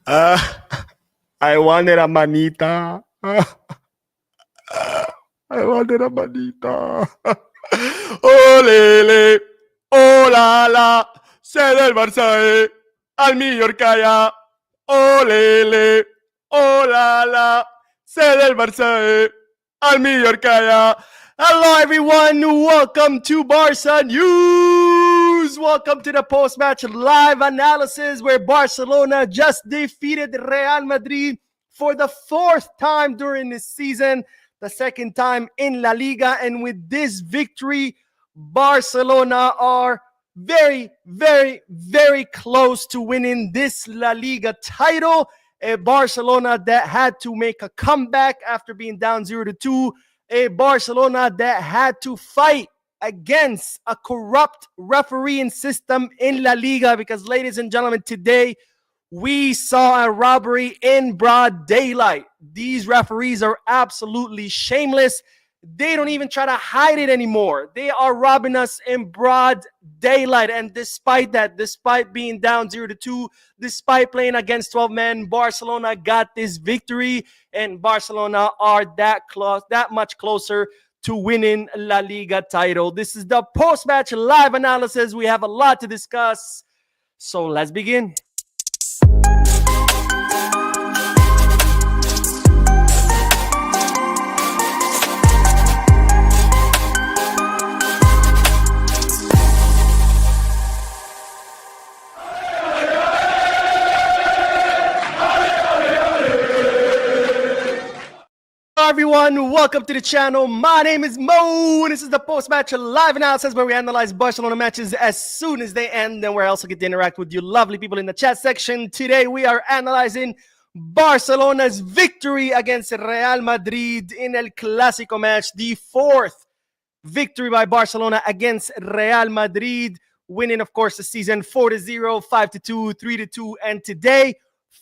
Uh, I wanted a manita. I wanted a manita. Oh, lele. Oh, la, la. Se del Barça, al Mallorca ya. Oh, lele. Oh, la, la. Se del Barça, al Mallorca ya. Hello, everyone. Welcome to Barca News. Welcome to the post-match live analysis where Barcelona just defeated Real Madrid for the fourth time during this season, the second time in La Liga. And with this victory, Barcelona are very, very, very close to winning this La Liga title. A Barcelona that had to make a comeback after being down 0-2. A Barcelona that had to fight against a corrupt refereeing system in La Liga because, ladies and gentlemen, today we saw a robbery in broad daylight. These referees are absolutely shameless. They don't even try to hide it anymore. They are robbing us in broad daylight. And despite that, despite being down 0-2, despite playing against 12 men, Barcelona got this victory. And Barcelona are that much closer to winning La Liga title. This is the post-match live analysis. We have a lot to discuss. So let's begin. Hello everyone, welcome to the channel. My name is Mo, and this is the post-match live analysis where we analyze Barcelona matches as soon as they end, and where I also get to interact with you lovely people in the chat section. Today we are analyzing Barcelona's victory against Real Madrid in El Clasico match, the fourth victory by Barcelona against Real Madrid, winning, of course, the season 4-0, 5-2, 3-2, and today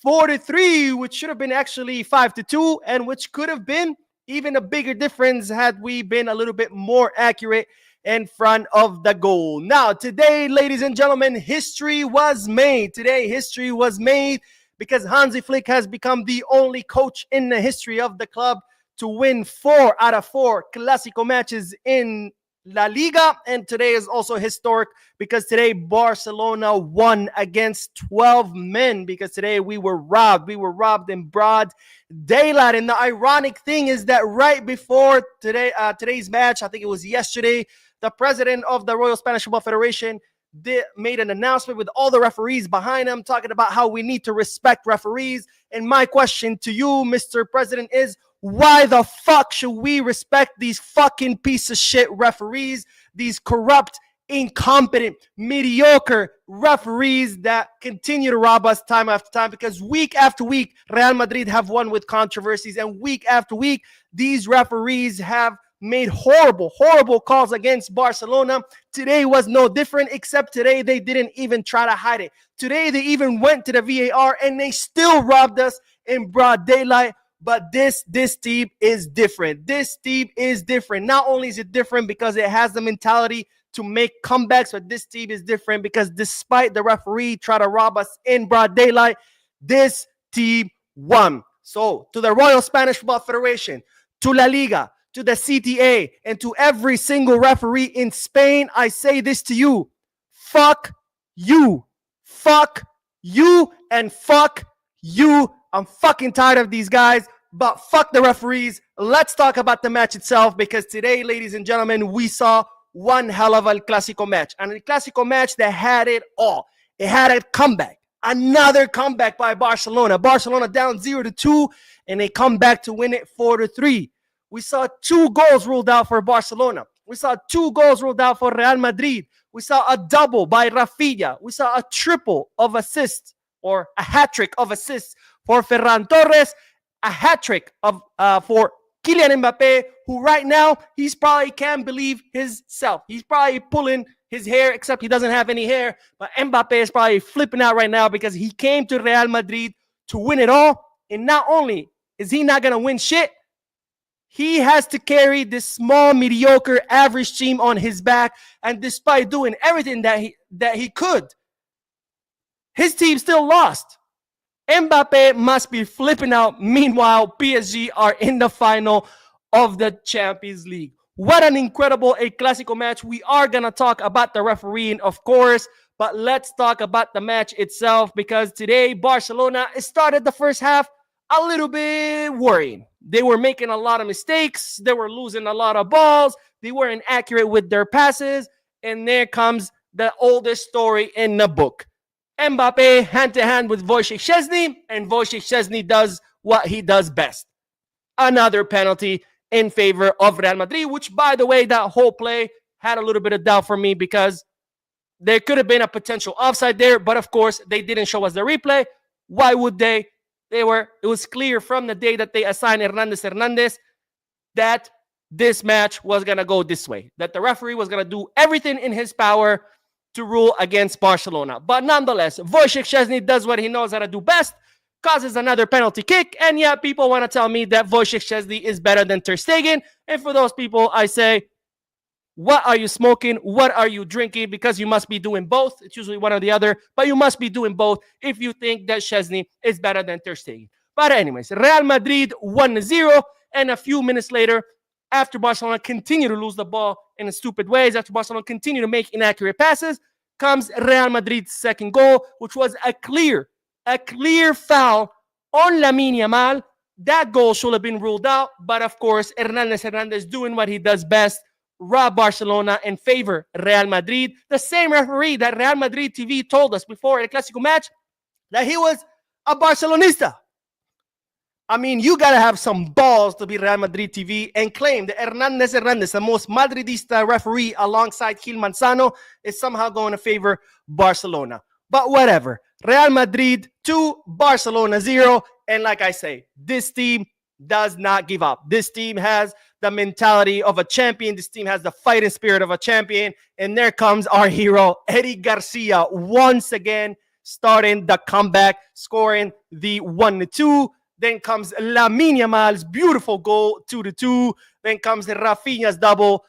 4-3, which should have been actually 5-2, and which could have been even a bigger difference had we been a little bit more accurate in front of the goal. Now, today, ladies and gentlemen, history was made. Today, history was made because Hansi Flick has become the only coach in the history of the club to win 4 out of 4 Clasico matches in La Liga, and today is also historic because today Barcelona won against 12 men because today we were robbed. We were robbed in broad daylight, and the ironic thing is that right before today's match, I think it was yesterday, the president of the Royal Spanish Football Federation made an announcement with all the referees behind him talking about how we need to respect referees. And my question to you, Mr. President, is why the fuck should we respect these fucking piece of shit referees, these corrupt, incompetent, mediocre referees that continue to rob us time after time? Because week after week, Real Madrid have won with controversies, and week after week, these referees have made horrible, horrible calls against Barcelona. Today was no different, except today they didn't even try to hide it. Today they even went to the VAR and they still robbed us in broad daylight. But this team is different. This team is different. Not only is it different because it has the mentality to make comebacks, but this team is different because despite the referee try to rob us in broad daylight, this team won. So to the Royal Spanish Football Federation, to La Liga, to the CTA, and to every single referee in Spain, I say this to you. Fuck you. Fuck you and fuck you. I'm fucking tired of these guys, but fuck the referees. Let's talk about the match itself, because today, ladies and gentlemen, we saw one hell of a Clasico match. And a Clasico match that had it all. It had a comeback. Another comeback by Barcelona. Barcelona down 0-2, and they come back to win it 4-3. We saw 2 goals ruled out for Barcelona. We saw 2 goals ruled out for Real Madrid. We saw a double by Rafinha. We saw a triple of assists, or a hat-trick of assists for Ferran Torres, a hat-trick of for Kylian Mbappe, who right now, he's probably can't believe himself. He's probably pulling his hair, except he doesn't have any hair. But Mbappe is probably flipping out right now because he came to Real Madrid to win it all. And not only is he not going to win shit, he has to carry this small, mediocre, average team on his back. And despite doing everything that he could, his team still lost. Mbappe must be flipping out. Meanwhile, PSG are in the final of the Champions League. What an incredible El Clasico match. We are going to talk about the refereeing, of course, but let's talk about the match itself, because today Barcelona started the first half a little bit worrying. They were making a lot of mistakes. They were losing a lot of balls. They weren't accurate with their passes. And there comes the oldest story in the book. Mbappe hand-to-hand with Wojciech Szczesny, and Wojciech Szczesny does what he does best. Another penalty in favor of Real Madrid, which, by the way, that whole play had a little bit of doubt for me because there could have been a potential offside there, but of course, they didn't show us the replay. Why would they? It was clear from the day that they assigned Hernandez that this match was going to go this way, that the referee was going to do everything in his power to rule against Barcelona. But nonetheless, Wojciech Szczesny does what he knows how to do best, causes another penalty kick, and yet people want to tell me that Wojciech Szczesny is better than Ter Stegen. And for those people, I say, what are you smoking? What are you drinking? Because you must be doing both. It's usually one or the other, but you must be doing both if you think that Szczesny is better than Ter Stegen. But anyways, Real Madrid 1-0, and a few minutes later, after Barcelona continued to lose the ball in stupid ways, after Barcelona continued to make inaccurate passes, comes Real Madrid's second goal, which was a clear foul on Lamine Yamal. That goal should have been ruled out, but of course, Hernandez doing what he does best, rob Barcelona and favor Real Madrid. The same referee that Real Madrid TV told us before the Clasico match that he was a Barcelonista. I mean, you got to have some balls to be Real Madrid TV and claim that Hernandez, the most Madridista referee alongside Gil Manzano, is somehow going to favor Barcelona. But whatever. Real Madrid 2, Barcelona 0. And like I say, this team does not give up. This team has the mentality of a champion. This team has the fighting spirit of a champion. And there comes our hero, Eddie Garcia, once again starting the comeback, scoring the 1-2. Then comes Lamine Yamal's beautiful goal, 2-2. Then comes Rafinha's double,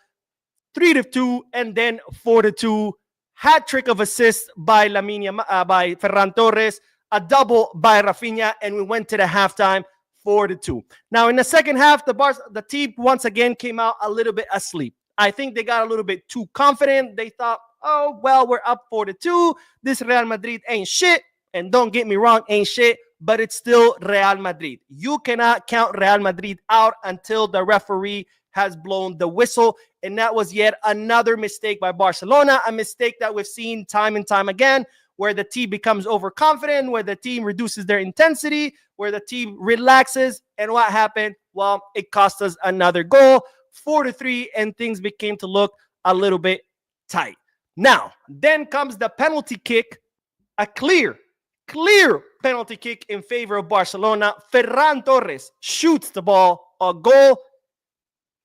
3-2, and then 4-2. Hat trick of assists by by Ferran Torres, a double by Rafinha, and we went to the halftime 4-2. Now in the second half, the team once again came out a little bit asleep. I think they got a little bit too confident. They thought, oh well, we're up 4-2. This Real Madrid ain't shit. And don't get me wrong, ain't shit, but it's still Real Madrid. You cannot count Real Madrid out until the referee has blown the whistle. And that was yet another mistake by Barcelona, a mistake that we've seen time and time again, where the team becomes overconfident, where the team reduces their intensity, where the team relaxes. And what happened? Well, it cost us another goal, 4-3, and things became to look a little bit tight. Now, then comes the penalty kick, a clear penalty kick in favor of Barcelona. Ferran Torres shoots the ball, a goal.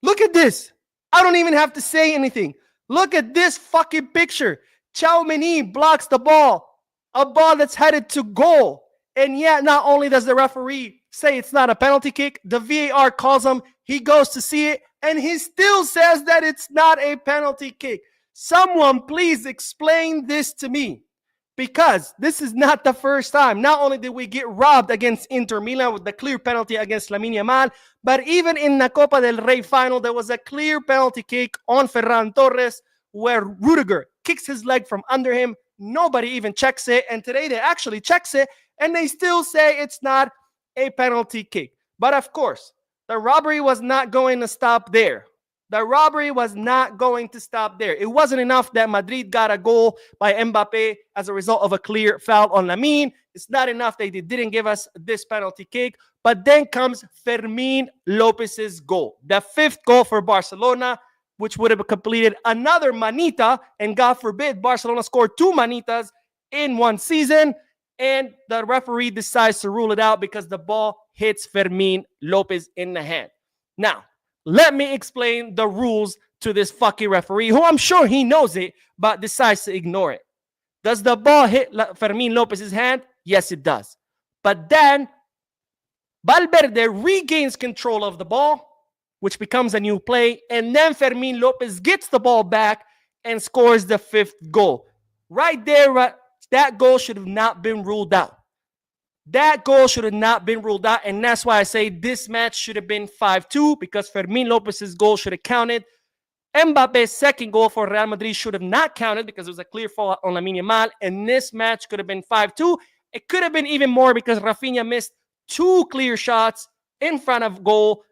Look at this. I don't even have to say anything. Look at this fucking picture. Tchouaméni blocks the ball, a ball that's headed to goal. And yet, not only does the referee say it's not a penalty kick, the VAR calls him, he goes to see it, and he still says that it's not a penalty kick. Someone please explain this to me. Because this is not the first time. Not only did we get robbed against Inter Milan with the clear penalty against Lamine Yamal, but even in the Copa del Rey final, there was a clear penalty kick on Ferran Torres where Rudiger kicks his leg from under him. Nobody even checks it. And today they actually checks it, and they still say it's not a penalty kick. But of course, the robbery was not going to stop there. The robbery was not going to stop there. It wasn't enough that Madrid got a goal by Mbappe as a result of a clear foul on Lamine. It's not enough that they didn't give us this penalty kick. But then comes Fermín López's goal, the fifth goal for Barcelona, which would have completed another manita. And God forbid, Barcelona scored 2 manitas in one season. And the referee decides to rule it out because the ball hits Fermín López in the hand. Now, let me explain the rules to this fucking referee, who I'm sure he knows it, but decides to ignore it. Does the ball hit Fermín López's hand? Yes, it does. But then Valverde regains control of the ball, which becomes a new play, and then Fermín López gets the ball back and scores the 5th goal. Right there, that goal should have not been ruled out. That goal should have not been ruled out, and that's why I say this match should have been 5-2 because Fermin Lopez's goal should have counted. Mbappe's second goal for Real Madrid should have not counted because it was a clear foul on Lamine Yamal, and this match could have been 5-2. It could have been even more because Rafinha missed two clear shots in front of goal.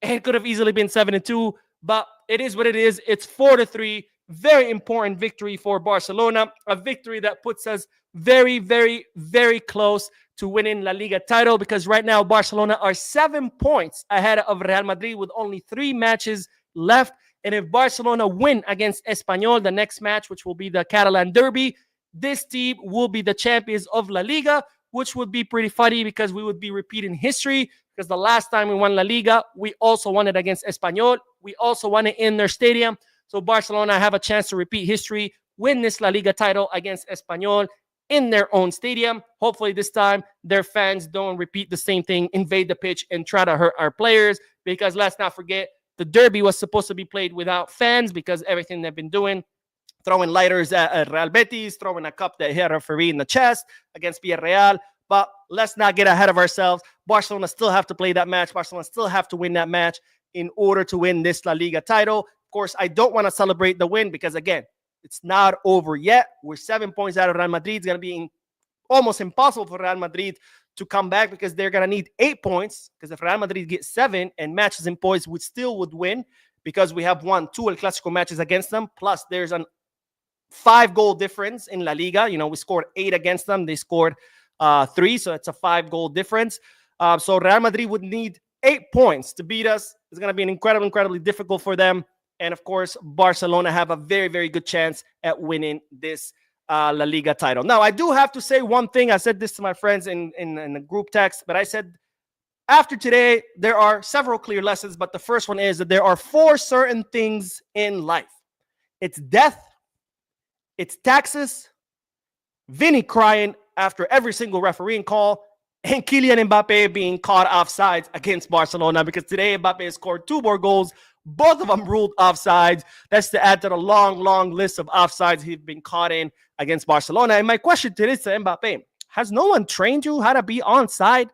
It could have easily been 7-2, but it is what it is. It's 4-3. Very important victory for Barcelona, a victory that puts us very, very, very close to winning La Liga title because right now Barcelona are 7 points ahead of Real Madrid with only 3 matches left. And if Barcelona win against Espanyol, the next match, which will be the Catalan Derby, this team will be the champions of La Liga, which would be pretty funny because we would be repeating history because the last time we won La Liga, we also won it against Espanyol. We also won it in their stadium. So Barcelona have a chance to repeat history, win this La Liga title against Espanyol in their own stadium. Hopefully this time their fans don't repeat the same thing, invade the pitch and try to hurt our players because let's not forget, the derby was supposed to be played without fans because everything they've been doing, throwing lighters at Real Betis, throwing a cup that hit a referee in the chest against Villarreal. But let's not get ahead of ourselves. Barcelona still have to play that match. Barcelona still have to win that match in order to win this La Liga title. Of course, I don't want to celebrate the win because, again, it's not over yet. We're 7 points out of Real Madrid. It's going to be almost impossible for Real Madrid to come back because they're going to need 8 points because if Real Madrid gets 7 and matches in points, we still would win because we have won 2 El Clasico matches against them. Plus, there's a 5-goal difference in La Liga. You know, we scored 8 against them. They scored 3, so it's a 5-goal difference. So Real Madrid would need 8 points to beat us. It's going to be an incredibly difficult for them. And, of course, Barcelona have a very, very good chance at winning this La Liga title. Now, I do have to say one thing. I said this to my friends in the group text, but I said after today, there are several clear lessons, but the first one is that there are 4 certain things in life. It's death, it's taxes, Vinny crying after every single refereeing call, and Kylian Mbappe being caught offsides against Barcelona because today Mbappe scored 2 more goals, both of them ruled offsides. That's to add to the long list of offsides he's been caught in against Barcelona. And my question to this to Mbappe, has no one trained you how to be onside?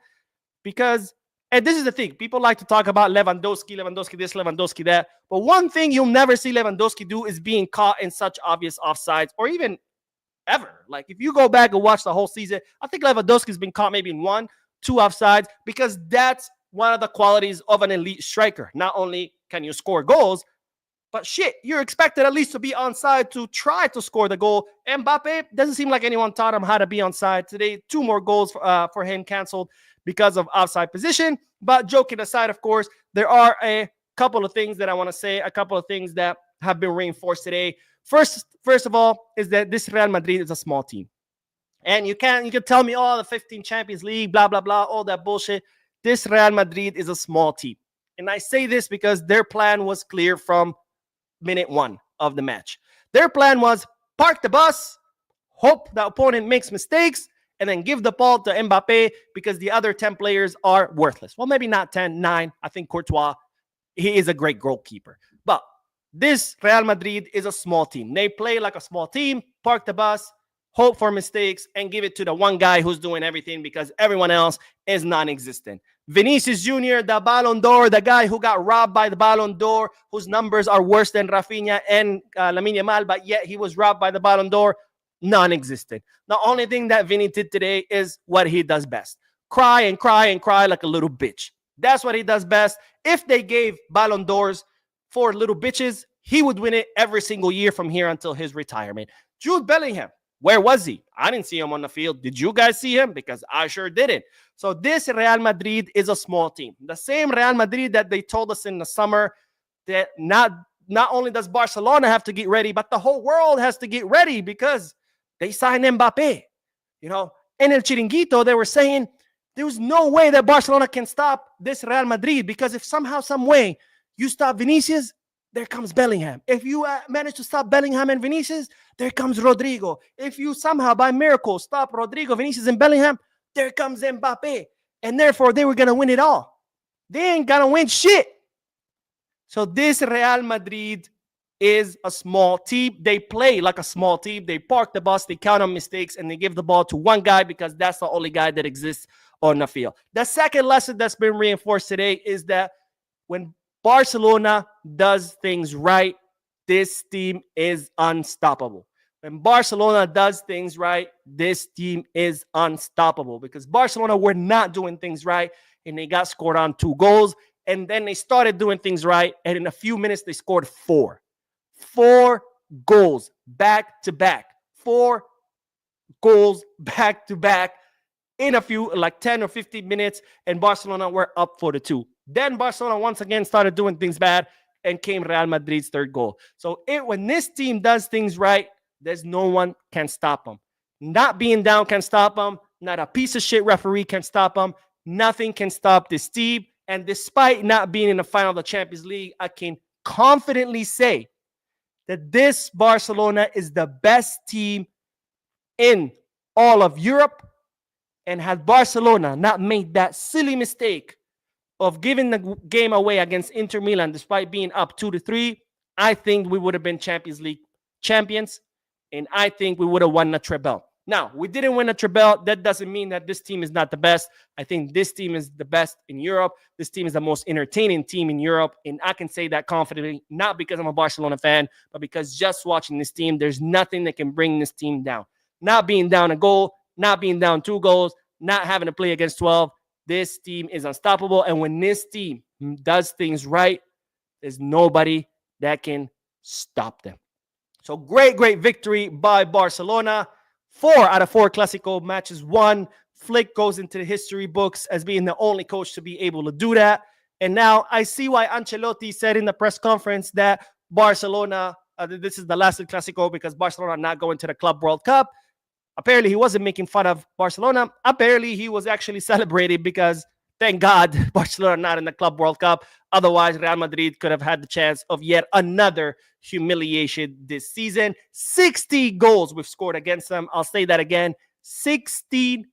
Because, and this is the thing, people like to talk about Lewandowski this, Lewandowski that, but one thing you'll never see Lewandowski do is being caught in such obvious offsides or even ever. Like if you go back and watch the whole season, I think Lewandowski's been caught maybe in 1, 2 offsides because that's one of the qualities of an elite striker. Not only can you score goals, but shit, you're expected at least to be onside to try to score the goal. Mbappe doesn't seem like anyone taught him how to be onside today. 2 more goals for him canceled because of offside position. But joking aside, of course, there are a couple of things that I want to say, a couple of things that have been reinforced today. First of all, is that this Real Madrid is a small team. And you can tell me, oh, the 15 Champions League, blah, blah, blah, all that bullshit. This Real Madrid is a small team. And I say this because their plan was clear from minute 1 of the match. Their plan was park the bus, hope the opponent makes mistakes, and then give the ball to Mbappe because the other 10 players are worthless. Well, maybe not 10, 9. I think Courtois, he is a great goalkeeper. But this Real Madrid is a small team. They play like a small team, park the bus, hope for mistakes, and give it to the one guy who's doing everything because everyone else is non-existent. Vinicius Jr., the Ballon d'Or, the guy who got robbed by the Ballon d'Or, whose numbers are worse than Rafinha and Lamine Yamal, but yet he was robbed by the Ballon d'Or, non-existent. The only thing that Vinny did today is what he does best. Cry and cry and cry like a little bitch. That's what he does best. If they gave Ballon d'Ors for little bitches, he would win it every single year from here until his retirement. Jude Bellingham, where was he? I didn't see him on the field. Did you guys see him? Because I sure didn't. So this Real Madrid is a small team. The same Real Madrid that they told us in the summer that not only does Barcelona have to get ready, but the whole world has to get ready because they signed Mbappe. You know, in El Chiringuito, they were saying there was no way that Barcelona can stop this Real Madrid because if somehow, some way you stop Vinicius, there comes Bellingham. If you manage to stop Bellingham and Vinicius, there comes Rodrigo. If you somehow, by miracle, stop Rodrigo, Vinicius, and Bellingham, there comes Mbappe. And therefore, they were going to win it all. They ain't going to win shit. So this Real Madrid is a small team. They play like a small team. They park the bus, they count on mistakes, and they give the ball to one guy because that's the only guy that exists on the field. The second lesson that's been reinforced today is that when Barcelona does things right, this team is unstoppable. When Barcelona does things right, this team is unstoppable because Barcelona were not doing things right and they got scored on 2 goals. And then they started doing things right. And in a few minutes, they scored 4. 4 goals back to back. 4 goals back to back in a few, like 10 or 15 minutes. And Barcelona were up for the 2. Then Barcelona once again started doing things bad and came Real Madrid's 3rd goal. So when this team does things right, there's no one can stop them. Not being down can stop them. Not a piece of shit referee can stop them. Nothing can stop this team. And despite not being in the final of the Champions League, I can confidently say that this Barcelona is the best team in all of Europe. And had Barcelona not made that silly mistake of giving the game away against Inter Milan despite being up 2-3, I think we would have been Champions League champions. And I think we would have won the treble. Now, we didn't win a treble. That doesn't mean that this team is not the best. I think this team is the best in Europe. This team is the most entertaining team in Europe. And I can say that confidently, not because I'm a Barcelona fan, but because just watching this team, there's nothing that can bring this team down. Not being down a goal, not being down 2 goals, not having to play against 12. This team is unstoppable. And when this team does things right, there's nobody that can stop them. So great victory by Barcelona. 4 out of 4 Clasico matches won. Flick goes into the history books as being the only coach to be able to do that. And now I see why Ancelotti said in the press conference that Barcelona, this is the last Clasico because Barcelona not going to the Club World Cup. Apparently, he wasn't making fun of Barcelona. Apparently, he was actually celebrating because, thank God, Barcelona not in the Club World Cup. Otherwise, Real Madrid could have had the chance of yet another humiliation this season. 60 goals we've scored against them. I'll say that again. 16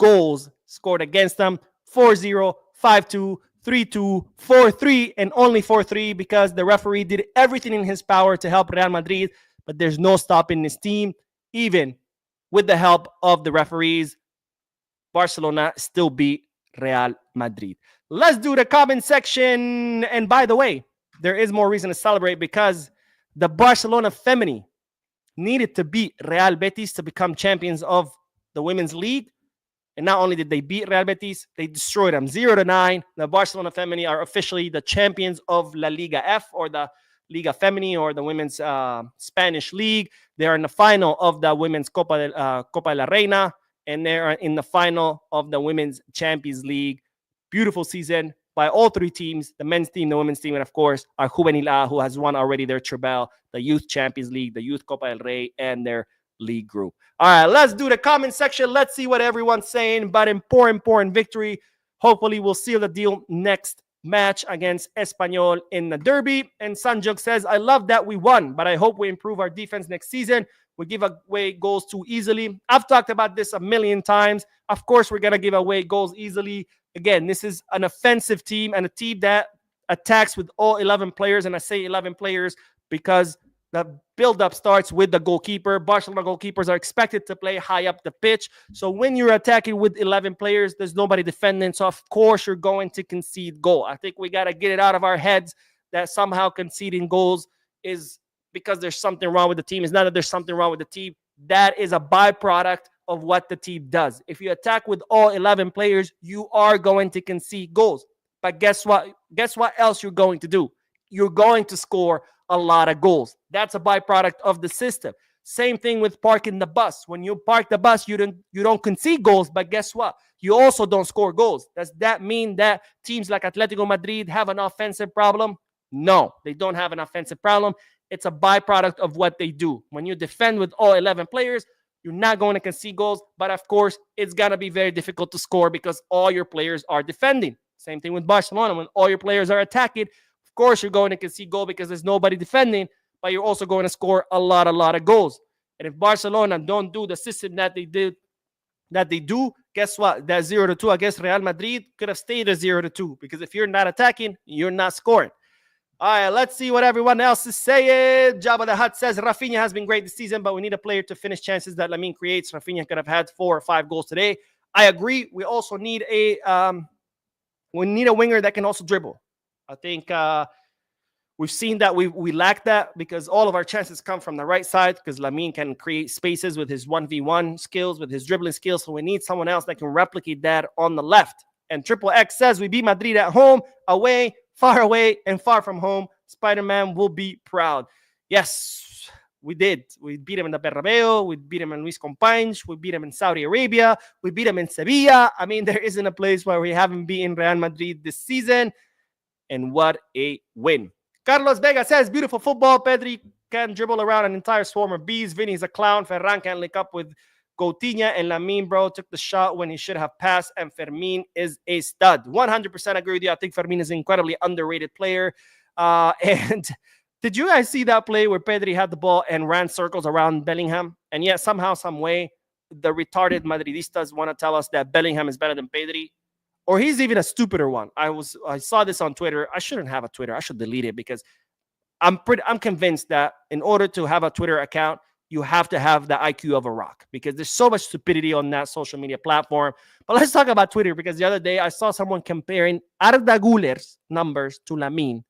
goals scored against them. 4-0, 5-2, 3-2, 4-3, and only 4-3 because the referee did everything in his power to help Real Madrid. But there's no stopping this team. Even with the help of the referees, Barcelona still beat Real Madrid. Let's do the comment section. And by the way, there is more reason to celebrate because the Barcelona Femini needed to beat Real Betis to become champions of the Women's League. And not only did they beat Real Betis, they destroyed them 0-9. The Barcelona Femini are officially the champions of La Liga F, or the Liga Femini, or the Women's Spanish League. They are in the final of the Women's Copa de la Reina, and they are in the final of the Women's Champions League. Beautiful season by all 3 teams, the men's team, the women's team, and of course, our Juvenil A, who has won already their treble, the Youth Champions League, the Youth Copa del Rey, and their league group. All right, let's do the comment section. Let's see what everyone's saying. But important victory. Hopefully, we'll seal the deal next match against Espanyol in the derby. And Sanjuk says, I love that we won, but I hope we improve our defense next season. We give away goals too easily. I've talked about this a million times. Of course, we're going to give away goals easily. Again, this is an offensive team and a team that attacks with all 11 players. And I say 11 players because the build-up starts with the goalkeeper. Barcelona goalkeepers are expected to play high up the pitch. So when you're attacking with 11 players, there's nobody defending. So, of course, you're going to concede goal. I think we got to get it out of our heads that somehow conceding goals is because there's something wrong with the team. It's not that there's something wrong with the team. That is a byproduct of what the team does. If you attack with all 11 players, you are going to concede goals. But guess what? Guess what else you're going to do? You're going to score a lot of goals. That's a byproduct of the system. Same thing with parking the bus. When you park the bus, you don't concede goals, but guess what? You also don't score goals. Does that mean that teams like Atletico Madrid have an offensive problem? No, they don't have an offensive problem. It's a byproduct of what they do. When you defend with all 11 players, you're not going to concede goals, but of course, it's going to be very difficult to score because all your players are defending. Same thing with Barcelona. When all your players are attacking, of course, you're going to concede goal because there's nobody defending, but you're also going to score a lot of goals. And if Barcelona don't do the system that they do, guess what? That 0-2 against Real Madrid could have stayed at 0-2 because if you're not attacking, you're not scoring. All right, let's see what everyone else is saying. Jabba the Hutt says Rafinha has been great this season, but we need a player to finish chances that Lamine creates. Rafinha could have had 4 or 5 goals today. I agree. We also need a winger that can also dribble. I think we've seen that we lack that because all of our chances come from the right side because Lamine can create spaces with his 1v1 skills, with his dribbling skills. So we need someone else that can replicate that on the left. And Triple X says we beat Madrid at home, away, far away, and far from home. Spider-Man will be proud. Yes, we did. We beat him in the Bernabeu. We beat him in Luis Companys. We beat him in Saudi Arabia. We beat him in Sevilla. I mean, there isn't a place where we haven't beaten Real Madrid this season. And what a win. Carlos Vega says, beautiful football. Pedri can dribble around an entire swarm of bees. Vinny's a clown. Ferran can't link up with Coutinho, and Lamine, bro, took the shot when he should have passed, and Fermin is a stud. 100% agree with you. I think Fermin is an incredibly underrated player. And did you guys see that play where Pedri had the ball and ran circles around Bellingham? And yet somehow, some way, the retarded Madridistas want to tell us that Bellingham is better than Pedri. Or he's even a stupider one. I saw this on Twitter. I shouldn't have a Twitter. I should delete it because I'm convinced that in order to have a Twitter account, you have to have the IQ of a rock because there's so much stupidity on that social media platform. But let's talk about Twitter because the other day I saw someone comparing Arda Güler's numbers to Lamine.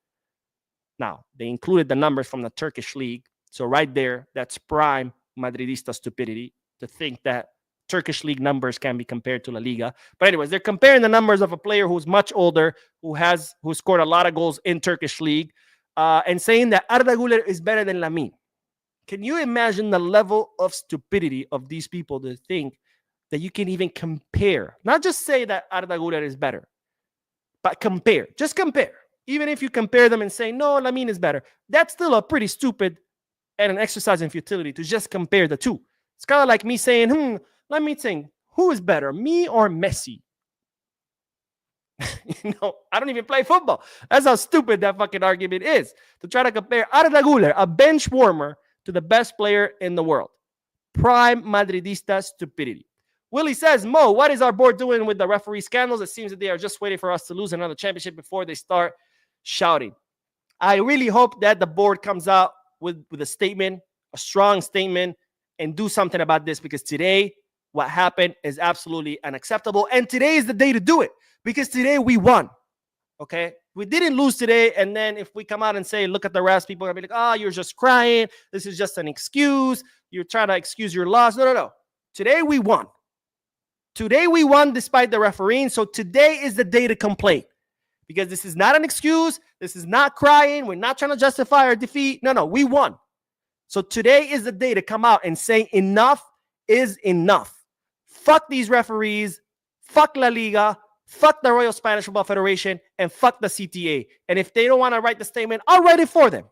Now, they included the numbers from the Turkish league. So right there, that's prime Madridista stupidity to think that Turkish league numbers can be compared to La Liga. But anyways, they're comparing the numbers of a player who's much older, who scored a lot of goals in Turkish league, and saying that Arda Güler is better than Lamine. Can you imagine the level of stupidity of these people to think that you can even compare? Not just say that Arda Güler is better, but compare. Just compare. Even if you compare them and say, no, Lamine is better, that's still a pretty stupid and an exercise in futility to just compare the two. It's kind of like me saying, let me think, who is better, me or Messi? I don't even play football. That's how stupid that fucking argument is. To try to compare Arda Güler, a bench warmer, to the best player in the world. Prime Madridista stupidity. Willie says, Mo, what is our board doing with the referee scandals? It seems that they are just waiting for us to lose another championship before they start shouting. I really hope that the board comes out with a statement, a strong statement, and do something about this because today, what happened is absolutely unacceptable. And today is the day to do it because today we won. Okay? We didn't lose today, and then if we come out and say, look at the rest, people are going to be like, oh, you're just crying. This is just an excuse. You're trying to excuse your loss. No. Today we won. Today we won despite the refereeing, so today is the day to complain because this is not an excuse. This is not crying. We're not trying to justify our defeat. No, we won. So today is the day to come out and say enough is enough. Fuck these referees. Fuck La Liga. Fuck the Royal Spanish Football Federation and fuck the CTA. And if they don't want to write the statement, I'll write it for them.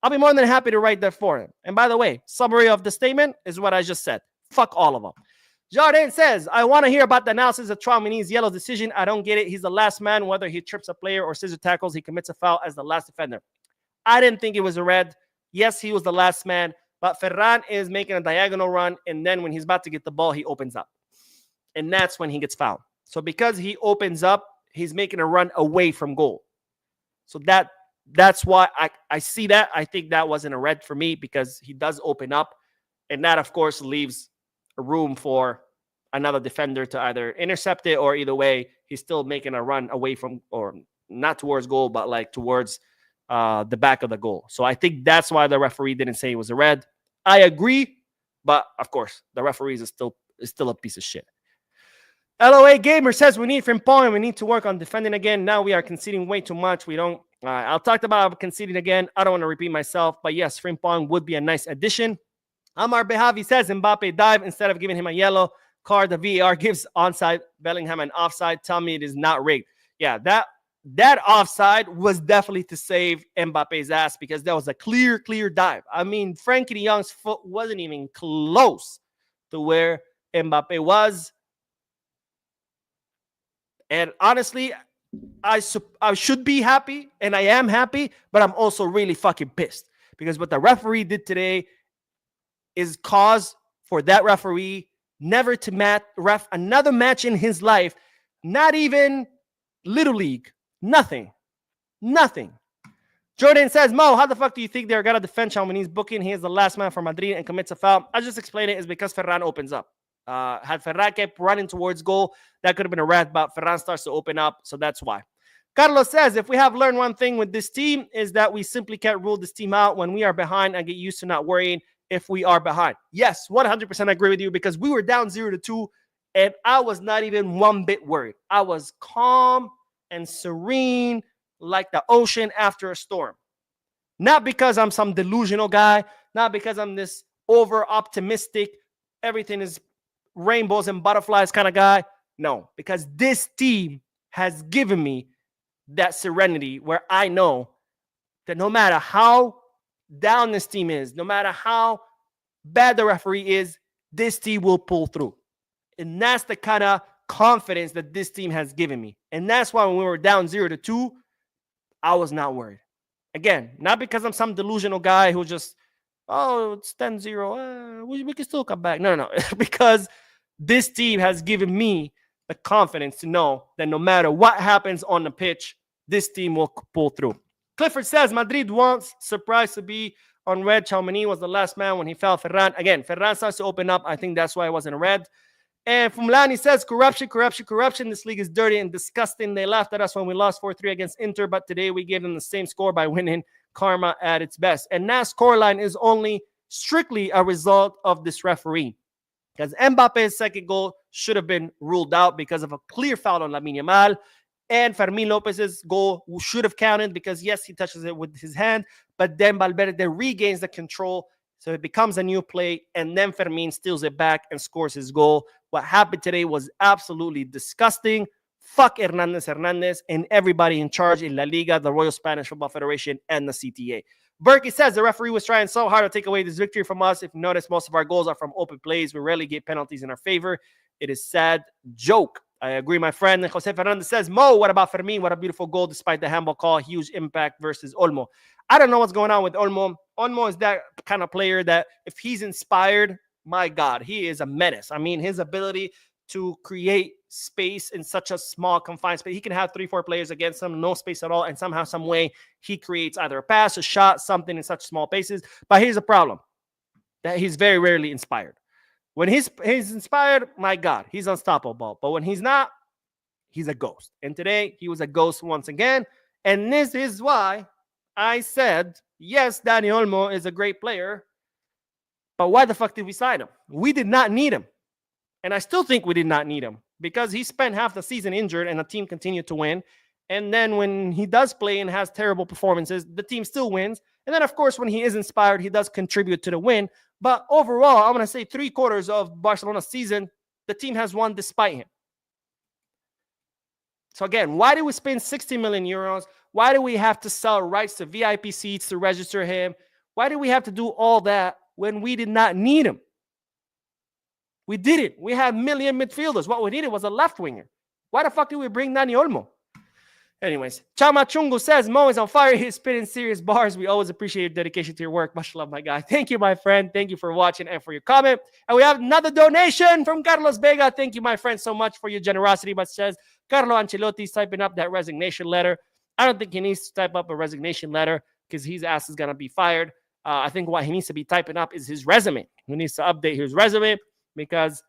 I'll be more than happy to write that for them. And by the way, summary of the statement is what I just said. Fuck all of them. Jardin says, I want to hear about the analysis of Tchouaméni's yellow decision. I don't get it. He's the last man. Whether he trips a player or scissor tackles, he commits a foul as the last defender. I didn't think it was a red. Yes, he was the last man. But Ferran is making a diagonal run. And then when he's about to get the ball, he opens up. And that's when he gets fouled. So because he opens up, he's making a run away from goal. So that's why I see that. I think that wasn't a red for me because he does open up. And that, of course, leaves a room for another defender to either intercept it or either way, he's still making a run away from, or not towards goal, but like towards the back of the goal. So I think that's why the referee didn't say it was a red. I agree. But, of course, the referees is still a piece of shit. LOA Gamer says we need Frimpong and we need to work on defending again. Now we are conceding way too much. We don't. I'll talk about conceding again. I don't want to repeat myself, but yes, Frimpong would be a nice addition. Amar Behavi says Mbappe dive instead of giving him a yellow card. The VAR gives onside Bellingham an offside. Tell me it is not rigged. Yeah, that offside was definitely to save Mbappe's ass because that was a clear dive. I mean, Frankie de Jong's foot wasn't even close to where Mbappe was. And honestly, I should be happy, and I am happy, but I'm also really fucking pissed because what the referee did today is cause for that referee never to ref another match in his life, not even Little League, nothing. Jordan says, Mo, how the fuck do you think they're going to defend Chamonix's booking? He is the last man for Madrid and commits a foul. I just explained it is because Ferran opens up. Had Ferran kept running towards goal, that could have been a red, but Ferran starts to open up, so that's why. Carlos says, if we have learned one thing with this team is that we simply can't rule this team out when we are behind and get used to not worrying if we are behind. Yes, 100% agree with you because we were down 0-2 and I was not even one bit worried. I was calm and serene like the ocean after a storm. Not because I'm some delusional guy, not because I'm this over optimistic, everything is rainbows and butterflies kind of guy. No, because this team has given me that serenity where I know that no matter how down this team is, no matter how bad the referee is, this team will pull through. And that's the kind of confidence that this team has given me. And that's why when we were down 0-2, I was not worried. Again, not because I'm some delusional guy who just, oh, it's 10-0. We can still come back. No. Because this team has given me the confidence to know that no matter what happens on the pitch, this team will pull through. Clifford says, Madrid once surprised to be on red. Chamonix was the last man when he fell. Ferran. Again, Ferran starts to open up. I think that's why it wasn't a red. And Fumlani says, corruption. This league is dirty and disgusting. They laughed at us when we lost 4-3 against Inter, but today we gave them the same score by winning. Karma at its best. And that scoreline is only strictly a result of this referee. Because Mbappe's second goal should have been ruled out because of a clear foul on Lamine Yamal. And Fermin Lopez's goal should have counted because, yes, he touches it with his hand, but then Valverde regains the control. So it becomes a new play, and then Fermin steals it back and scores his goal. What happened today was absolutely disgusting. Fuck Hernandez and everybody in charge in La Liga, the Royal Spanish Football Federation, and the CTA. Berkey says the referee was trying so hard to take away this victory from us. If you notice, most of our goals are from open plays. We rarely get penalties in our favor. It is sad joke. I agree, my friend. And Jose Fernandez says, Mo, what about Fermin? What a beautiful goal despite the handball call. Huge impact versus Olmo. I don't know what's going on with Olmo. Olmo is that kind of player that if he's inspired, my God, he is a menace. I mean, his ability to create space in such a small confined space. He can have 3-4 players against him, no space at all, and somehow, some way, he creates either a pass, a shot, something in such small spaces. But here's the problem, that he's very rarely inspired. When he's inspired, my God, he's unstoppable. But when he's not, he's a ghost. And today, he was a ghost once again. And this is why I said, yes, Dani Olmo is a great player, but why the fuck did we sign him? We did not need him. And I still think we did not need him because he spent half the season injured and the team continued to win. And then when he does play and has terrible performances, the team still wins. And then, of course, when he is inspired, he does contribute to the win. But overall, I'm going to say 3/4 of Barcelona's season, the team has won despite him. So again, why did we spend 60 million euros? Why do we have to sell rights to VIP seats to register him? Why did we have to do all that when we did not need him? We didn't. We had million midfielders. What we needed was a left winger. Why the fuck did we bring Dani Olmo? Anyways, Chama Chungu says, Mo is on fire. He's spitting serious bars. We always appreciate your dedication to your work. Much love, my guy. Thank you, my friend. Thank you for watching and for your comment. And we have another donation from Carlos Vega. Thank you, my friend, so much for your generosity. But says, Carlo Ancelotti's typing up that resignation letter. I don't think he needs to type up a resignation letter because his ass is going to be fired. I think what he needs to be typing up is his resume. He needs to update his resume because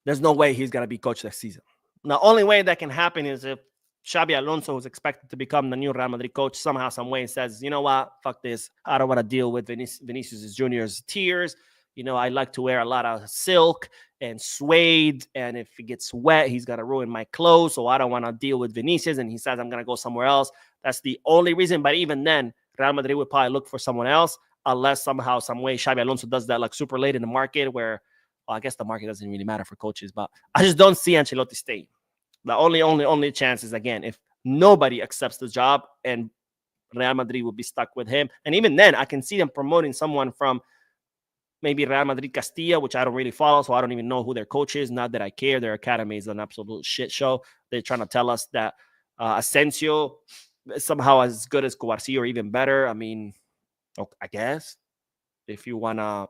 there's no way he's going to be coach next season. The only way that can happen is if Xabi Alonso, who's expected to become the new Real Madrid coach, somehow, some way says, you know what, fuck this. I don't want to deal with Vinicius Junior's tears. You know, I like to wear a lot of silk and suede, and if it gets wet, he's going to ruin my clothes, so I don't want to deal with Vinicius, and he says I'm going to go somewhere else. That's the only reason, but even then, Real Madrid would probably look for someone else, unless somehow, some way, Xabi Alonso does that like super late in the market where, well, I guess the market doesn't really matter for coaches, but I just don't see Ancelotti staying. The only chance is, again, if nobody accepts the job and Real Madrid will be stuck with him. And even then, I can see them promoting someone from maybe Real Madrid Castilla, which I don't really follow, so I don't even know who their coach is. Not that I care. Their academy is an absolute shit show. They're trying to tell us that Asensio is somehow as good as Cubarsí or even better. I mean, I guess if you want to,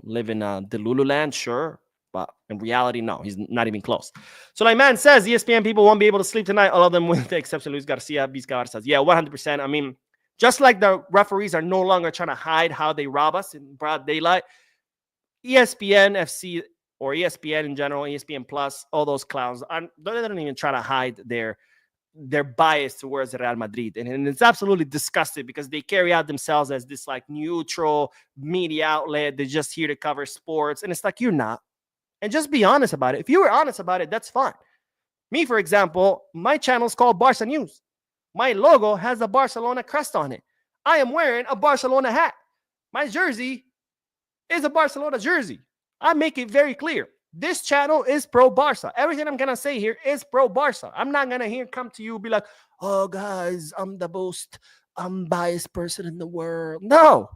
live in Delulu land, sure. But in reality, no, he's not even close. So like man says, ESPN people won't be able to sleep tonight. All of them with the exception of Luis Garcia, Vizcarra says, yeah, 100%. I mean, just like the referees are no longer trying to hide how they rob us in broad daylight, ESPN FC or ESPN in general, ESPN Plus, all those clowns, they don't even try to hide their bias towards Real Madrid. And it's absolutely disgusting because they carry out themselves as this like neutral media outlet. They're just here to cover sports. And it's like, you're not. And just be honest about it. If you were honest about it, that's fine. Me, for example, my channel is called Barca News. My logo has a Barcelona crest on it. I am wearing a Barcelona hat. My jersey is a Barcelona jersey. I make it very clear. This channel is pro Barca. Everything I'm going to say here is pro Barca. I'm not going to come to you and be like, oh, guys, I'm the most unbiased person in the world. No.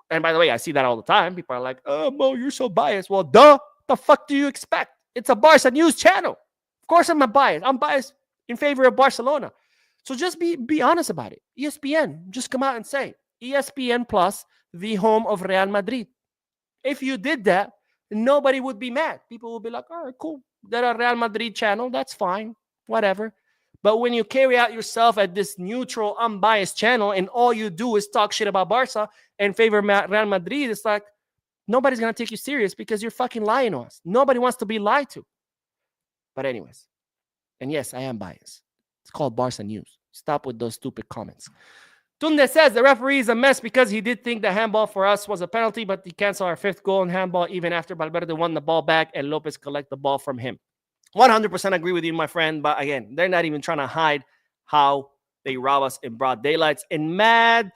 And by the way, I see that all the time. People are like, oh, Mo, you're so biased. Well, duh. The fuck do you expect? It's a Barca news channel. Of course I'm not biased. I'm biased in favor of Barcelona. So just be honest about it. ESPN, just come out and say, ESPN Plus, the home of Real Madrid. If you did that, nobody would be mad. People would be like, all right, cool. They're a Real Madrid channel. That's fine. Whatever. But when you carry out yourself at this neutral, unbiased channel and all you do is talk shit about Barca and favor Real Madrid, it's like, nobody's going to take you serious because you're fucking lying to us. Nobody wants to be lied to. But anyways, and yes, I am biased. It's called Barca News. Stop with those stupid comments. Tunde says the referee is a mess because he did think the handball for us was a penalty, but he canceled our fifth goal in handball even after Valverde won the ball back and Lopez collect the ball from him. 100% agree with you, my friend. But again, they're not even trying to hide how they rob us in broad daylights. And Mad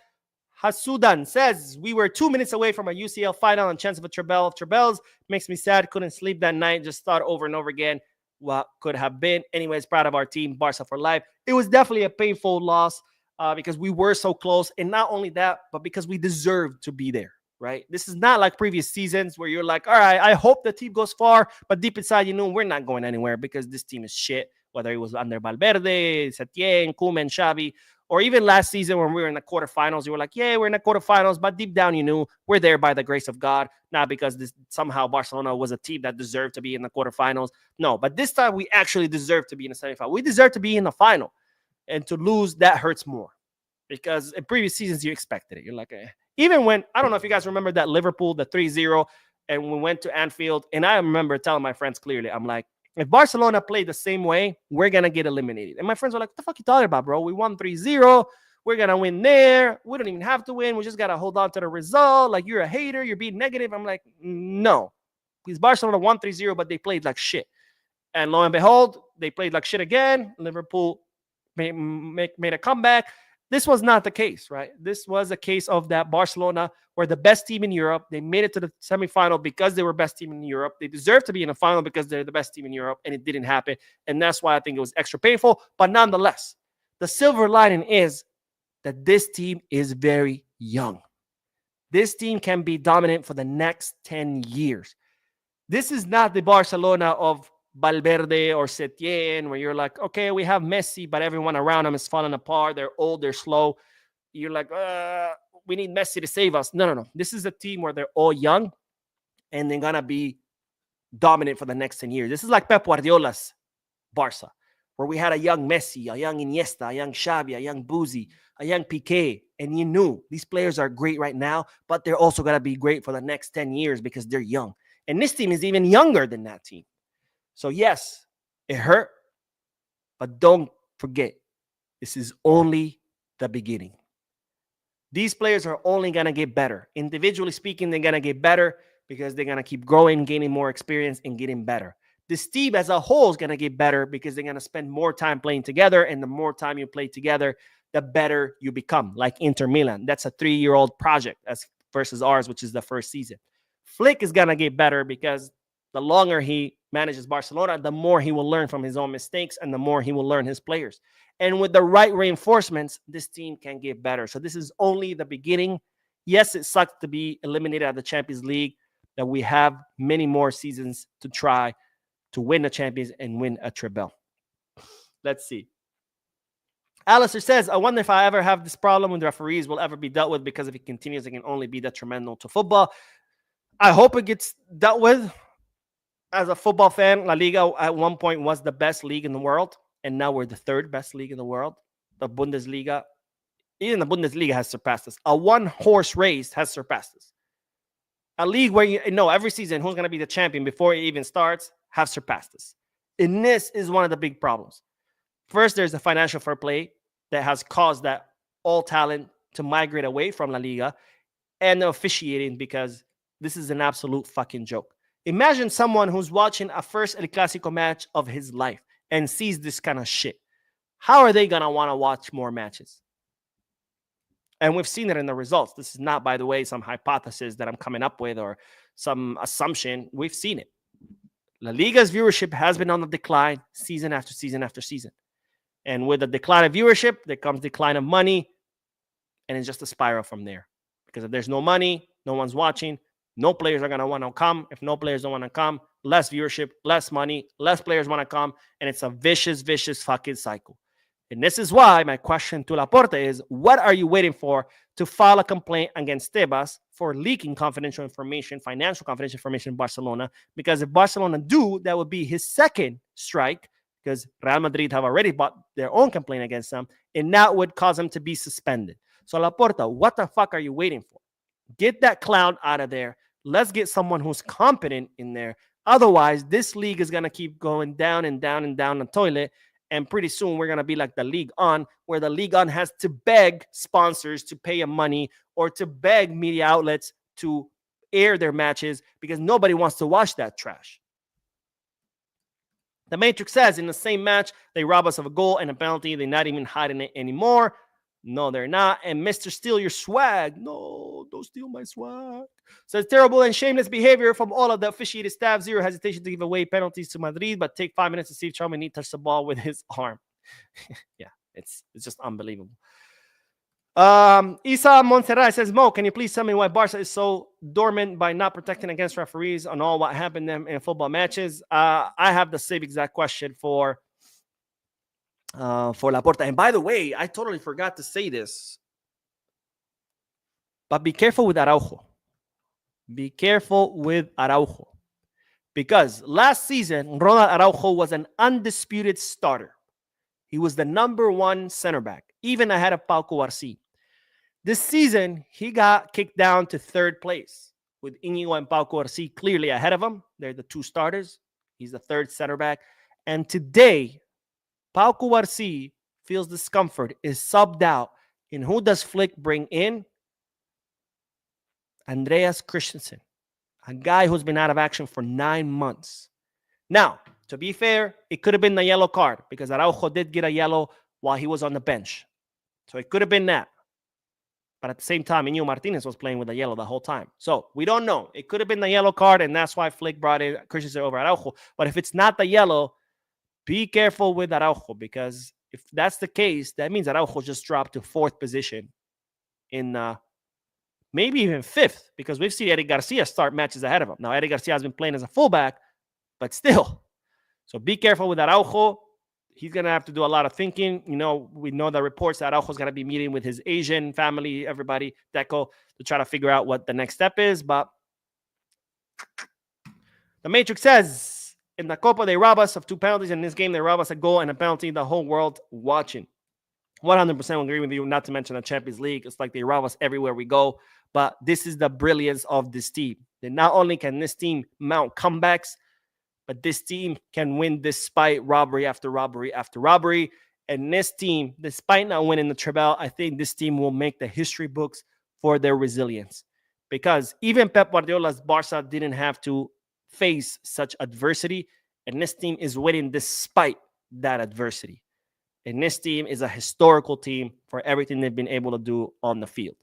Hasudan says, we were 2 minutes away from a UCL final and chance of a treble. Trebles makes me sad. Couldn't sleep that night. Just thought over and over again what could have been. Anyways, proud of our team, Barca for life. It was definitely a painful loss because we were so close. And not only that, but because we deserved to be there, right? This is not like previous seasons where you're like, all right, I hope the team goes far. But deep inside, you know, we're not going anywhere because this team is shit. Whether it was under Valverde, Setien, Koeman, Xavi, or even last season when we were in the quarterfinals, you were like, yeah, we're in the quarterfinals. But deep down, you knew we're there by the grace of God, not because somehow Barcelona was a team that deserved to be in the quarterfinals. No, but this time we actually deserve to be in the semifinal. We deserve to be in the final. And to lose, that hurts more. Because in previous seasons, you expected it. You're like, eh. Even when, I don't know if you guys remember that Liverpool, the 3-0, and we went to Anfield. And I remember telling my friends clearly, I'm like, if Barcelona played the same way, we're going to get eliminated. And my friends were like, what the fuck you talking about, bro? We won 3-0. We're going to win there. We don't even have to win. We just got to hold on to the result. Like, you're a hater. You're being negative. I'm like, no. Because Barcelona won 3-0, but they played like shit. And lo and behold, they played like shit again. Liverpool made a comeback. This was not the case, right? This was a case of that Barcelona were the best team in Europe. They made it to the semifinal because they were best team in Europe. They deserve to be in the final because they're the best team in Europe, and it didn't happen. And that's why I think it was extra painful. But nonetheless, the silver lining is that this team is very young. This team can be dominant for the next 10 years. This is not the Barcelona of Valverde or Setien, where you're like, okay, we have Messi, but everyone around him is falling apart. They're old, they're slow. You're like, we need Messi to save us. No. This is a team where they're all young, and they're going to be dominant for the next 10 years. This is like Pep Guardiola's Barca, where we had a young Messi, a young Iniesta, a young Xavi, a young Buzi, a young Piqué, and you knew these players are great right now, but they're also going to be great for the next 10 years because they're young. And this team is even younger than that team. So yes, it hurt, but don't forget, this is only the beginning. These players are only going to get better. Individually speaking, they're going to get better because they're going to keep growing, gaining more experience, and getting better. This team as a whole is going to get better because they're going to spend more time playing together, and the more time you play together, the better you become, like Inter Milan. That's a 3-year-old project as versus ours, which is the first season. Flick is going to get better because the longer he manages Barcelona, the more he will learn from his own mistakes and the more he will learn his players. And with the right reinforcements, this team can get better. So this is only the beginning. Yes, it sucks to be eliminated out of the Champions League, that we have many more seasons to try to win the Champions and win a treble. Let's see. Alistair says, I wonder if I ever have this problem with referees will ever be dealt with, because if it continues, it can only be detrimental to football. I hope it gets dealt with. As a football fan, La Liga at one point was the best league in the world, and now we're the third best league in the world. The Bundesliga, even the Bundesliga has surpassed us. A one-horse race has surpassed us. A league where you know every season who's going to be the champion before it even starts have surpassed us. And this is one of the big problems. First, there's the financial fair play that has caused that all talent to migrate away from La Liga, and the officiating, because this is an absolute fucking joke. Imagine someone who's watching a first El Clasico match of his life and sees this kind of shit. How are they going to want to watch more matches? And we've seen it in the results. This is not, by the way, some hypothesis that I'm coming up with or some assumption. We've seen it. La Liga's viewership has been on the decline season after season after season. And with the decline of viewership, there comes decline of money, and it's just a spiral from there. Because if there's no money, no one's watching, no players are going to want to come. If no players don't want to come, less viewership, less money, less players want to come, and it's a vicious, vicious fucking cycle. And this is why my question to Laporta is, what are you waiting for to file a complaint against Tebas for leaking confidential information, financial confidential information in Barcelona? Because if Barcelona do, that would be his second strike, because Real Madrid have already bought their own complaint against them, and that would cause them to be suspended. So Laporta, what the fuck are you waiting for? Get that clown out of there. Let's get someone who's competent in there. Otherwise, this league is going to keep going down and down and down the toilet. And pretty soon we're going to be like the League On, where the League On has to beg sponsors to pay them money or to beg media outlets to air their matches because nobody wants to watch that trash. The Matrix says in the same match, they rob us of a goal and a penalty. They're not even hiding it anymore. No, they're not. And Mr. Steal your swag. No, don't steal my swag. Says terrible and shameless behavior from all of the officiated staff. Zero hesitation to give away penalties to Madrid, but take 5 minutes to see if Chouameni touched the ball with his arm. Yeah, it's just unbelievable. Isa Montserrat says, Mo, can you please tell me why Barca is so dormant by not protecting against referees on all what happened to them in football matches? I have the same exact question for Laporta. And by the way, I totally forgot to say this, but be careful with Araujo. Be careful with Araujo. Because last season, Ronald Araujo was an undisputed starter. He was the number one center back, even ahead of Pau Cubarsí. This season, he got kicked down to third place with Íñigo and Pau Cubarsí clearly ahead of him. They're the two starters. He's the third center back. And today, Pau Cubarsí feels discomfort, is subbed out. And who does Flick bring in? Andreas Christensen, a guy who's been out of action for 9 months. Now, to be fair, it could have been the yellow card because Araujo did get a yellow while he was on the bench. So it could have been that. But at the same time, Íñigo Martinez was playing with a yellow the whole time. So we don't know. It could have been the yellow card, and that's why Flick brought in Christensen over Araujo. But if it's not the yellow, be careful with Araujo, because if that's the case, that means Araujo just dropped to fourth position in maybe even fifth, because we've seen Eric Garcia start matches ahead of him. Now, Eric Garcia has been playing as a fullback, but still. So be careful with Araujo. He's going to have to do a lot of thinking. You know, we know the reports that Araujo's going to be meeting with his Asian family, everybody, Deco, to try to figure out what the next step is. But the Matrix says, in the Copa, they rob us of 2 penalties. In this game, they rob us a goal and a penalty. The whole world watching. 100% agree with you, not to mention the Champions League. It's like they rob us everywhere we go. But this is the brilliance of this team. That not only can this team mount comebacks, but this team can win despite robbery after robbery after robbery. And this team, despite not winning the treble, I think this team will make the history books for their resilience. Because even Pep Guardiola's Barca didn't have to face such adversity. And this team is winning despite that adversity. And this team is a historical team for everything they've been able to do on the field.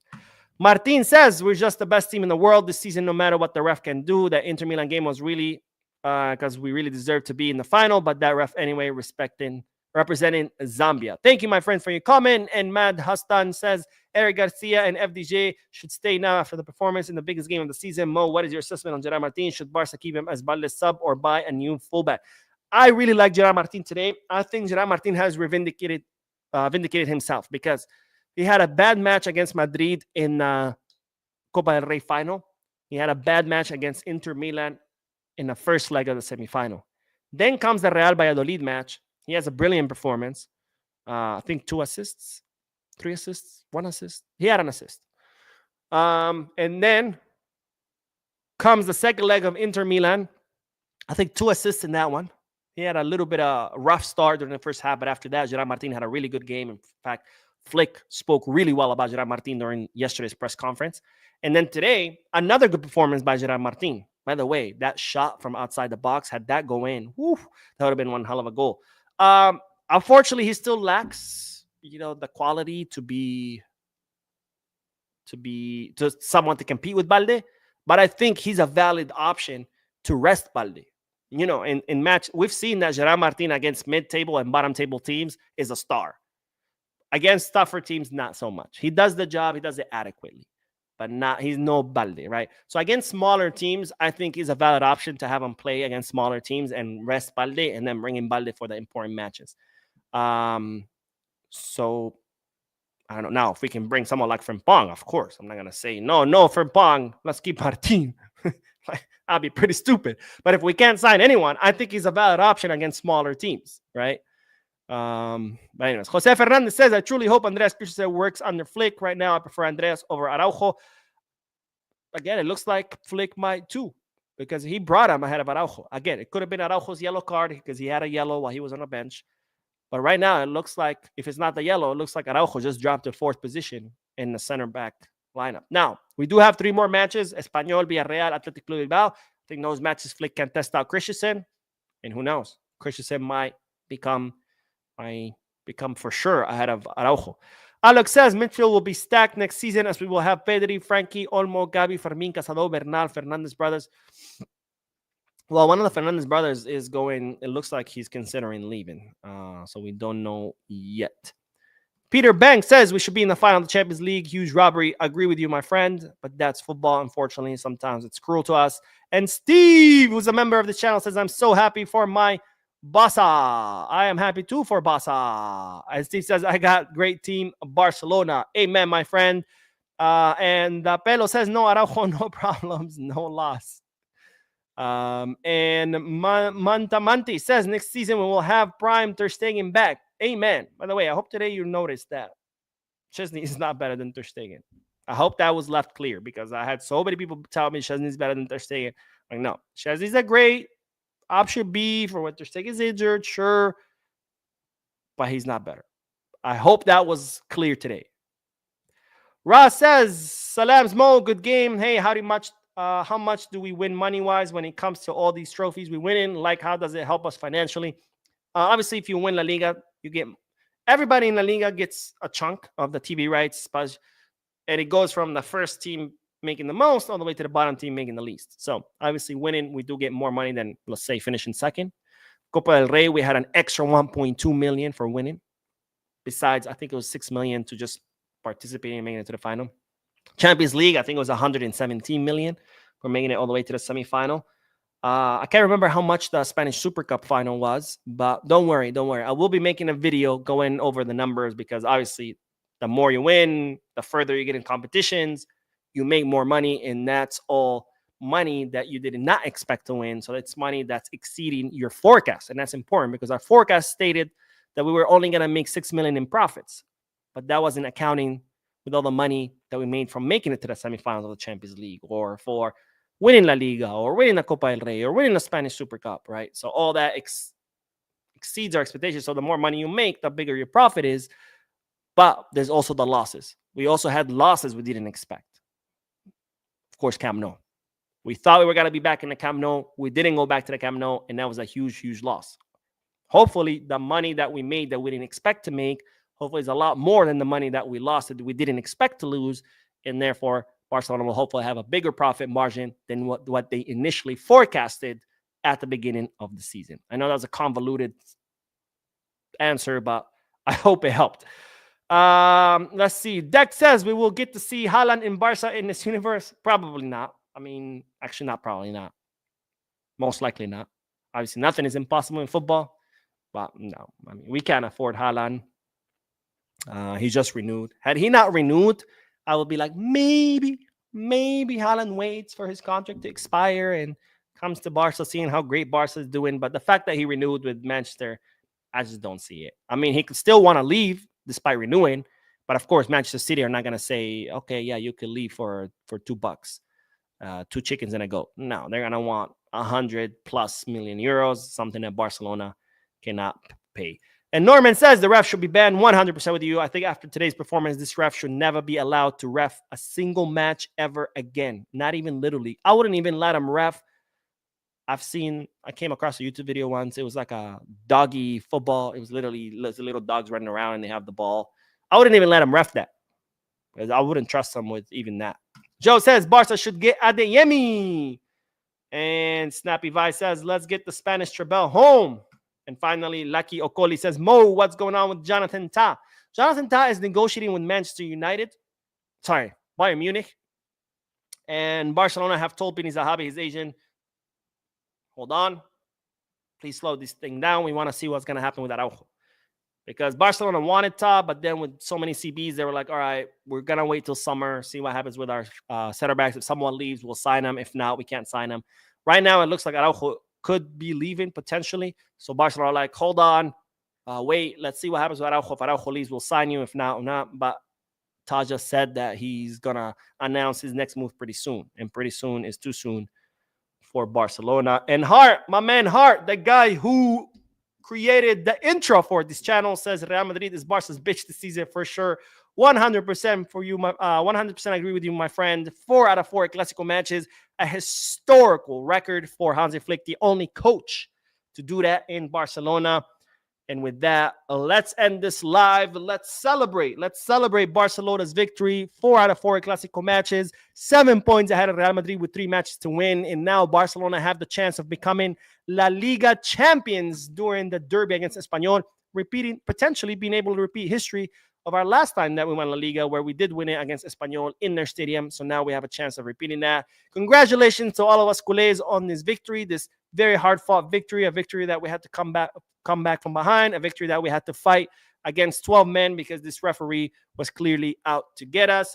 Martin says, we're just the best team in the world this season, no matter what the ref can do. That Inter Milan game was really, because we really deserve to be in the final, but that ref anyway, representing Zambia. Thank you, my friend, for your comment. And Mad Hastan says, Eric Garcia and FDJ should stay now after the performance in the biggest game of the season. Mo, what is your assessment on Gerard Martin? Should Barca keep him as Balde's sub or buy a new fullback? I really like Gerard Martin today. I think Gerard Martin has vindicated himself, because he had a bad match against Madrid in Copa del Rey final. He had a bad match against Inter Milan in the first leg of the semifinal. Then comes the Real Valladolid match. He has a brilliant performance. I think 2 assists, 3 assists, 1 assist. He had an assist. And then comes the second leg of Inter Milan. I think 2 assists in that one. He had a little bit of a rough start during the first half, but after that, Gerard Martin had a really good game. In fact, Flick spoke really well about Gerard Martin during yesterday's press conference. And then today, another good performance by Gerard Martin. By the way, that shot from outside the box, had that go in, whew, that would have been one hell of a goal. Unfortunately, he still lacks, the quality to someone to compete with Balde. But I think he's a valid option to rest Balde. In match, we've seen that Gerard Martin against mid-table and bottom-table teams is a star. Against tougher teams, not so much. He does the job. He does it adequately. But he's no Balde, right? So against smaller teams, I think he's a valid option to have him play against smaller teams and rest Balde and then bring in Balde for the important matches. So I don't know. Now, if we can bring someone like Frimpong, of course. I'm not going to say, no, Frimpong, let's keep Martin. That'd be pretty stupid. But if we can't sign anyone, I think he's a valid option against smaller teams, right? But anyways, Jose Fernandez says, I truly hope Andreas Christensen works under Flick. Right now, I prefer Andreas over Araujo. Again, it looks like Flick might too, because he brought him ahead of Araujo. Again, it could have been Araujo's yellow card because he had a yellow while he was on the bench. But right now, it looks like, if it's not the yellow, it looks like Araujo just dropped to 4th position in the center back lineup. Now, we do have 3 more matches: Espanyol, Villarreal, Athletic Club Bilbao. I think those matches Flick can test out Christensen. And who knows? Christensen might become for sure ahead of Araujo. Alex says midfield will be stacked next season as we will have Pedri, Frankie, Olmo, Gabi, Fermin, Casado, Bernal, Fernandez brothers. Well, one of the Fernandez brothers is going, it looks like he's considering leaving. So we don't know yet. Peter Banks says we should be in the final of the Champions League. Huge robbery. Agree with you, my friend. But that's football, unfortunately. Sometimes it's cruel to us. And Steve, who's a member of the channel, says, I'm so happy for my Barca. I am happy too for Barca. And Steve says, I got great team, Barcelona. Amen, my friend. And Pelo says, no Araujo, no problems, no loss. And Mantamanti says next season we will have Prime Ter Stegen back. Amen. By the way, I hope today you noticed that Szczesny is not better than Ter Stegen. I hope that was left clear because I had so many people tell me Szczesny is better than Ter Stegen. Like, no, Szczesny's a great option B for when Ter Stegen is injured, sure, but he's not better. I hope that was clear today. Ross says, Salams Mo, good game. Hey, how much do we win money-wise when it comes to all these trophies we win in? Like, how does it help us financially? Obviously, if you win La Liga, everybody in La Liga gets a chunk of the TV rights, and it goes from the first team making the most all the way to the bottom team making the least. So, obviously, winning, we do get more money than, let's say, finishing second. Copa del Rey, we had an extra 1.2 million for winning. Besides, I think it was 6 million to just participating and making it to the final. Champions League, I think it was 117 million for making it all the way to the semifinal. I can't remember how much the Spanish Super Cup final was, but don't worry. I will be making a video going over the numbers because obviously the more you win, the further you get in competitions, you make more money, and that's all money that you did not expect to win. So that's money that's exceeding your forecast, and that's important because our forecast stated that we were only going to make 6 million in profits, but that wasn't accounting with all the money that we made from making it to the semifinals of the Champions League or for winning La Liga or winning the Copa del Rey or winning the Spanish Super Cup, right? So all that exceeds our expectations. So the more money you make, the bigger your profit is. But there's also the losses. We also had losses we didn't expect. Of course, Camp Nou. We thought we were going to be back in the Camp Nou. We didn't go back to the Camp Nou, and that was a huge, huge loss. Hopefully, the money that we made that we didn't expect to make, hopefully it's a lot more than the money that we lost that we didn't expect to lose, and therefore Barcelona will hopefully have a bigger profit margin than what they initially forecasted at the beginning of the season. I know that was a convoluted answer, but I hope it helped. Let's see. Dex says we will get to see Haaland in Barca in this universe. Probably not. I mean, actually not, probably not. Most likely not. Obviously, nothing is impossible in football, but no. I mean, we can't afford Haaland. He just renewed. Had he not renewed, I would be like, maybe Haaland waits for his contract to expire and comes to Barca, seeing how great Barca is doing. But the fact that he renewed with Manchester, I just don't see it. I mean, he could still want to leave despite renewing, but of course, Manchester City are not going to say, okay, yeah, you could leave for $2, 2 chickens and a goat. No, they're going to want 100+ million euros, something that Barcelona cannot pay. And Norman says the ref should be banned. 100% with you. I think after today's performance, this ref should never be allowed to ref a single match ever again. Not even Little League. I wouldn't even let him ref. I came across a YouTube video once. It was like a doggy football. It was literally little dogs running around and they have the ball. I wouldn't even let him ref that, because I wouldn't trust him with even that. Joe says Barca should get Adeyemi. And Snappy Vice says, let's get the Spanish Trebel home. And finally, Lucky Okoli says, Mo, what's going on with Jonathan Tah? Jonathan Tah is negotiating with Manchester United. Sorry, Bayern Munich. And Barcelona have told Pini Zahabi, his agent, hold on. Please slow this thing down. We want to see what's going to happen with Araujo. Because Barcelona wanted Tah, but then with so many CBs, they were like, all right, we're going to wait till summer, see what happens with our center backs. If someone leaves, we'll sign him. If not, we can't sign him. Right now, it looks like Araujo could be leaving potentially. So Barcelona are like, hold on, wait, let's see what happens with Araujo. If Araujo leaves, we'll sign you. If not, not. But Tah just said that he's going to announce his next move pretty soon. And pretty soon is too soon for Barcelona. And Hart, my man Hart, the guy who created the intro for this channel, says Real Madrid is Barca's bitch this season for sure. 100% for you, 100% agree with you, my friend. 4 out of 4 Clasico matches, a historical record for Hansi Flick, the only coach to do that in Barcelona. And with that, let's end this live. Let's celebrate. Let's celebrate Barcelona's victory. 4 out of 4 Clasico matches, 7 points ahead of Real Madrid with 3 matches to win. And now Barcelona have the chance of becoming La Liga champions during the derby against Espanyol, potentially being able to repeat history of our last time that we won La Liga, where we did win it against Espanyol in their stadium. So now we have a chance of repeating that. Congratulations to all of us culés on this victory, this very hard-fought victory, a victory that we had to come back from behind, a victory that we had to fight against 12 men because this referee was clearly out to get us.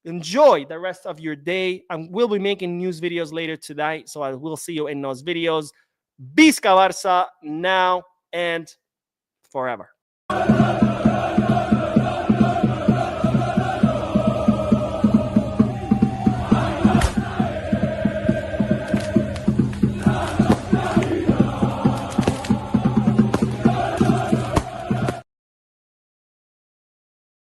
Enjoy the rest of your day. I will be making news videos later tonight, so I will see you in those videos. Visca Barça now and forever.